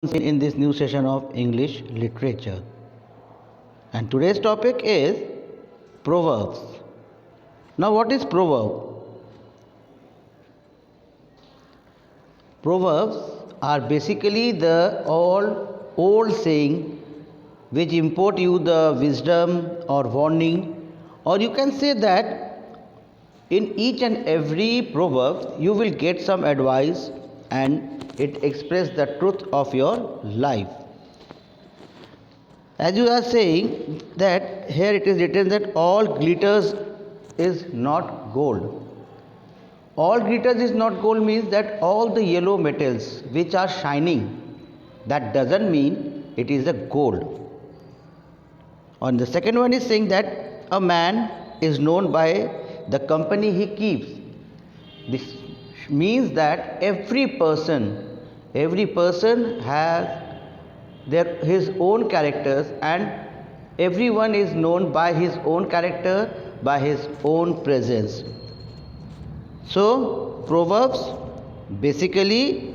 in this new session of English literature. And today's topic is Proverbs. Now, what is proverb? Proverbs are basically the all old saying which import you the wisdom or warning, or you can say that in each and every proverb you will get some advice and it expresses the truth of your life. As you are saying that here it is written that all glitters is not gold. All glitters is not gold means that all the yellow metals which are shining, that doesn't mean it is a gold. On the second one is saying that a man is known by the company he keeps. This means that every person has his own characters, and everyone is known by his own character, by his own presence. So Proverbs basically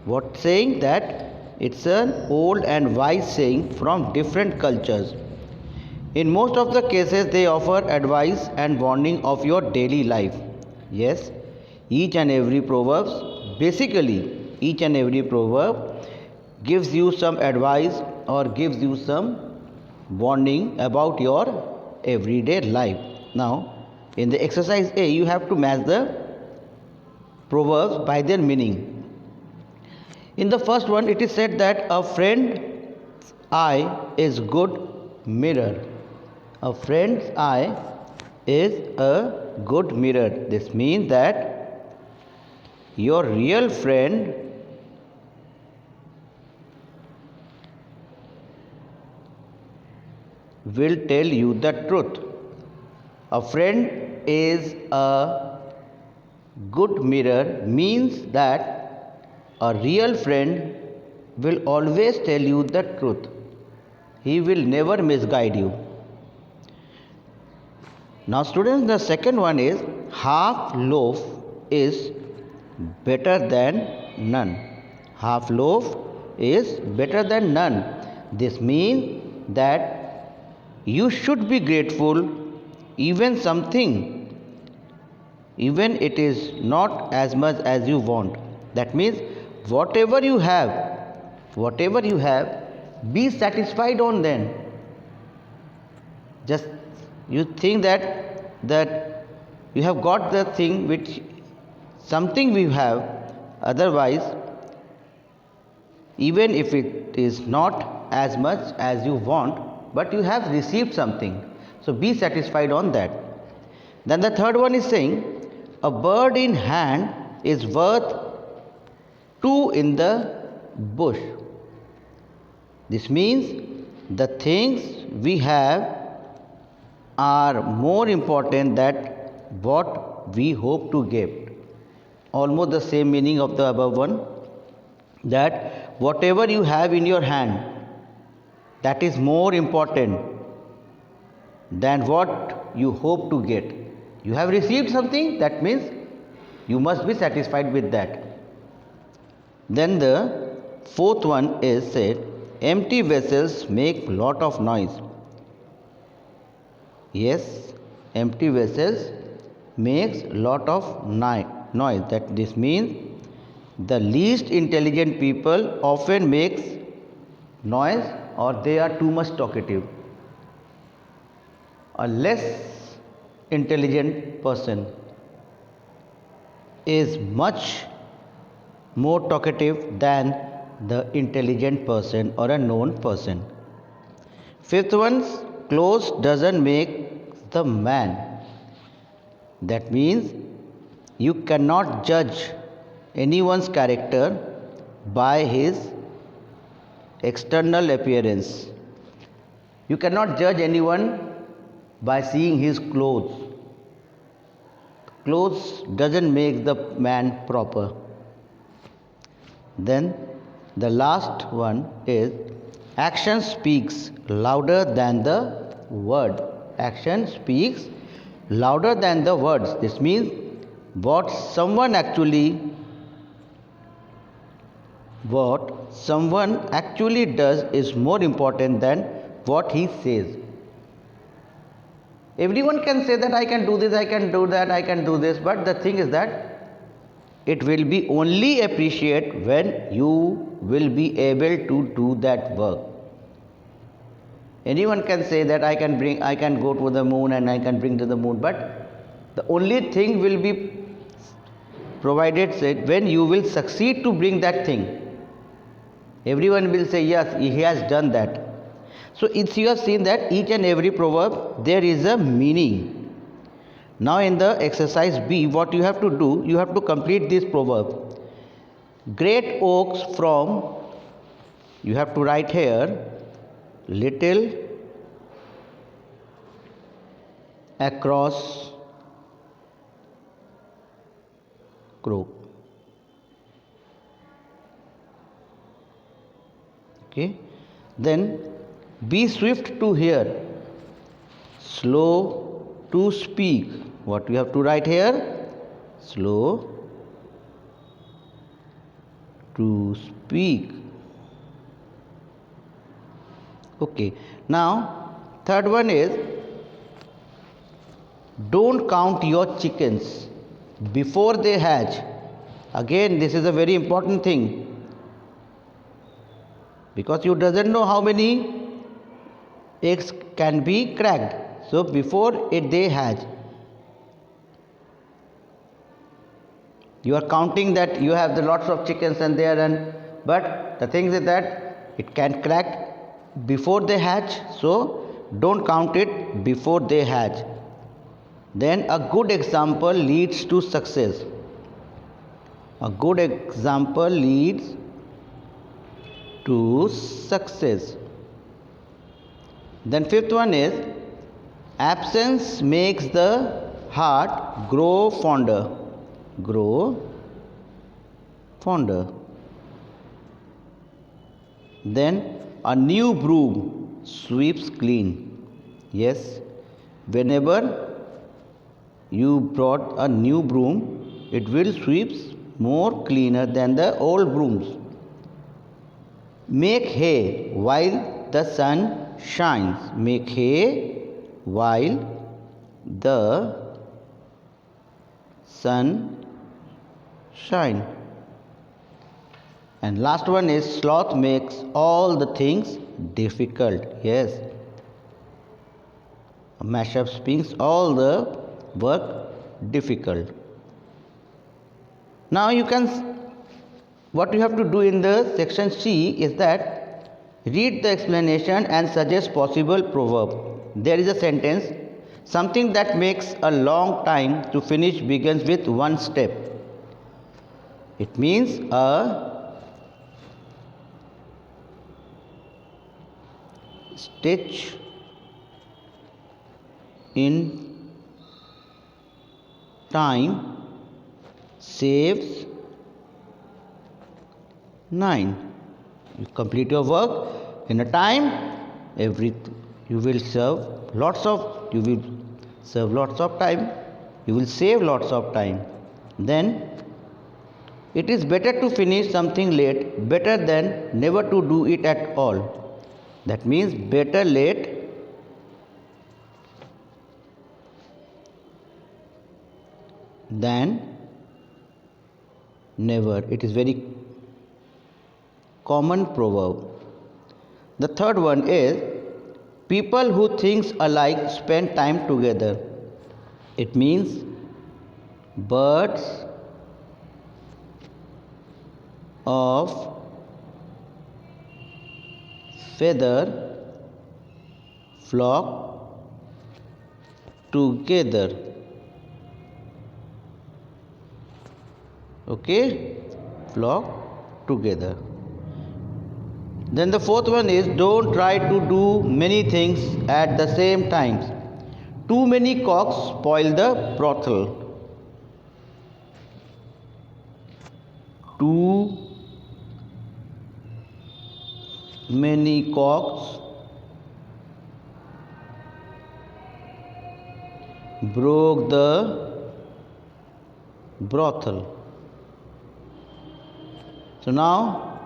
what saying that it's an old and wise saying from different cultures. In most of the cases they offer advice and warning of your daily life. Yes, each and every proverb gives you some advice or gives you some warning about your everyday life. Now, in the exercise A, you have to match the proverbs by their meaning. In the first one, it is said that a friend's eye is good mirror. A friend's eye is a good mirror. This means that your real friend will tell you the truth. A friend is a good mirror means that a real friend will always tell you the truth. He will never misguide you. Now students, the second one is half loaf is better than none. Half loaf is better than none. This means that you should be grateful even it is not as much as you want. That means whatever you have, be satisfied on them. Just you think that you have got the thing which something we have, otherwise even if it is not as much as you want, but you have received something, so be satisfied on that. Then the third one is saying a bird in hand is worth two in the bush. This means the things we have are more important than what we hope to get. Almost the same meaning of the above one, that whatever you have in your hand, that is more important than what you hope to get. You have received something, that means you must be satisfied with that. Then the fourth one is said, empty vessels make lot of noise. Yes, empty vessels makes lot of noise. That this means the least intelligent people often makes noise, or they are too much talkative. A less intelligent person is much more talkative than the intelligent person or a known person. Fifth one, clothes doesn't make the man. That means you cannot judge anyone's character by his external appearance. You cannot judge anyone by seeing his clothes. Clothes doesn't make the man proper. Then the last one is action speaks louder than the word. Action speaks louder than the words. This means what someone someone actually does is more important than what he says. Everyone can say that I can do this, I can do that, I can do this, but the thing is that it will be only appreciated when you will be able to do that work. Anyone can say that I can go to the moon and I can bring to the moon, but the only thing will be provided said when you will succeed to bring that thing. Everyone will say yes, he has done that. So it's you have seen that each and every proverb there is a meaning. Now in the exercise B, what you have to do, you have to complete this proverb. Great oaks from, you have to write here, little across crook. Okay. Then be swift to hear, slow to speak. What you have to write here? Slow to speak. Okay. Now, third one is don't count your chickens before they hatch. Again, this is a very important thing because you doesn't know how many eggs can be cracked. So before they hatch, you are counting that you have the lots of chickens and there, and but the thing is that it can crack before they hatch, so don't count it before they hatch. Then a good example leads to success. A good example leads to success. Then fifth one is absence makes the heart grow fonder. Grow fonder. Then a new broom sweeps clean. Yes, whenever you brought a new broom, it will sweep more cleaner than the old brooms. Make hay while the sun shines. Make hay while the sun shines. And last one is sloth makes all the things difficult. Yes, a mashup makes all the work difficult. Now you can, what you have to do in the section C is that read the explanation and suggest possible proverb. There is a sentence, something that makes a long time to finish begins with one step. It means a stitch in time saves 9. You complete your work in a time, you will serve lots of time, you will save lots of time. Then it is better to finish something late, better than never to do it at all. That means better late than never. It is very common proverb. The third one is people who think alike spend time together. It means birds of feather flock together. Okay, flock together. Then the fourth one is don't try to do many things at the same time. Too many cocks spoil the brothel. Too many cocks broke the brothel. So now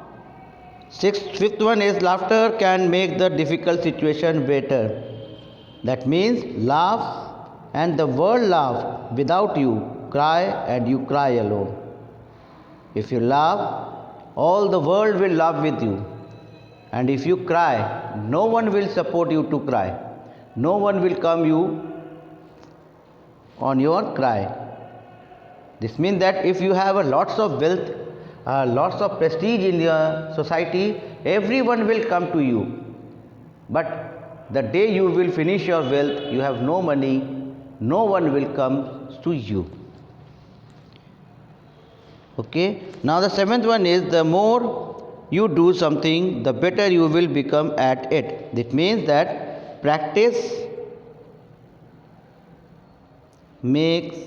Fifth one is laughter can make the difficult situation better. That means laugh and the world laugh without you, cry and you cry alone. If you laugh, all the world will laugh with you. And if you cry, no one will support you to cry. No one will come you on your cry. This means that if you have a lots of wealth, lots of prestige in your society, everyone will come to you. But the day you will finish your wealth, you have no money, no one will come to you. Okay. Now the seventh one is the more you do something, the better you will become at it. That means that practice makes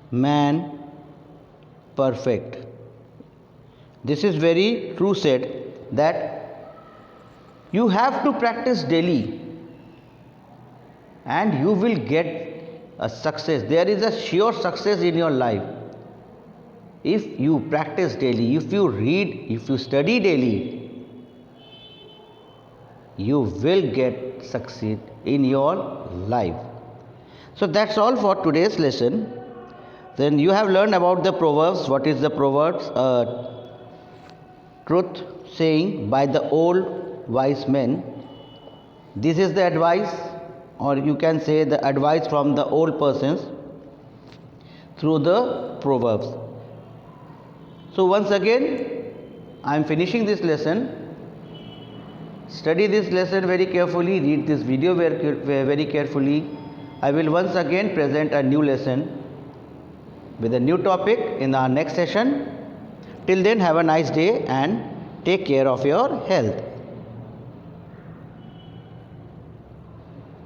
man perfect. This is very true said, that you have to practice daily and you will get a success. There is a sure success in your life. If you practice daily, if you read, if you study daily, you will get succeed in your life. So that's all for today's lesson. Then you have learned about the Proverbs. What is the Proverbs? Truth saying by the old wise men. This is the advice, or you can say the advice from the old persons through the Proverbs. So once again, I am finishing this lesson. Study this lesson very carefully. Read this video very carefully. I will once again present a new lesson with a new topic in our next session. Till then, have a nice day and take care of your health.